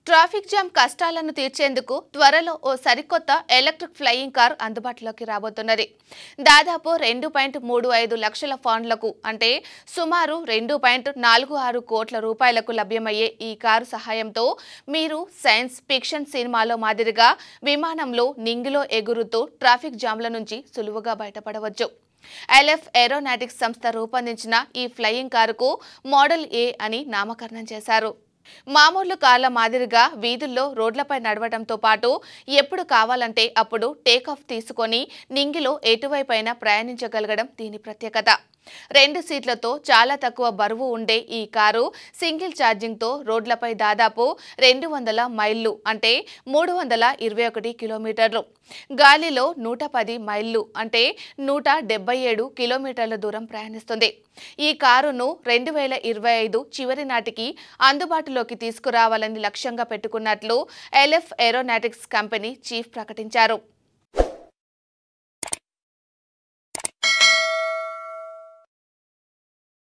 Traffic jam కష్టాలను తీర్చేందుకు త్వరలో ఓ సరికొత్త ఎలక్ట్రిక్ ఫ్లయింగ్ కార్ అందుబాటులోకి రాబోతున్నది. దాదాపు 2.35 లక్షల ఫండ్లకు అంటే సుమారు 2.46 కోట్ల రూపాయలకు లభ్యమయ్యే ఈ కారు సహాయంతో మీరు సైన్స్ ఫిక్షన్ సినిమాలో మాదిరిగా విమానంలో నింగిలో ఎగురుతూ ట్రాఫిక్ జామ్ల నుంచి సులువుగా బయటపడవచ్చు. ఎల్ఎఫ్ ఏరోనాటిక్స్ సంస్థ రూపొందించిన ఈ ఫ్లయింగ్ కారుకు మోడల్ ఏ అని నామకరణం చేశారు. మామూలు కార్ల మాదిరిగా వీధుల్లో రోడ్లపై నడవడంతో పాటు ఎప్పుడు కావాలంటే అప్పుడు టేకాఫ్ తీసుకొని నింగిలో ఎటువైపైనా ప్రయాణించగలగడం దీని ప్రత్యేకత. 2 సీట్లతో చాలా తక్కువ బరువు ఉండే ఈ కారు సింగిల్ ఛార్జింగ్తో రోడ్లపై దాదాపు 200 మైళ్ళు అంటే 321 కిలోమీటర్లు, గాలిలో 110 మైళ్ళు అంటే 177 కిలోమీటర్ల దూరం ప్రయాణిస్తుంది. ఈ కారును 2025 చివరి నాటికి అందుబాటులోకి తీసుకురావాలని లక్ష్యంగా పెట్టుకున్నట్లు ఎల్ఎఫ్ ఏరోనాటిక్స్ కంపెనీ చీఫ్ ప్రకటించారు.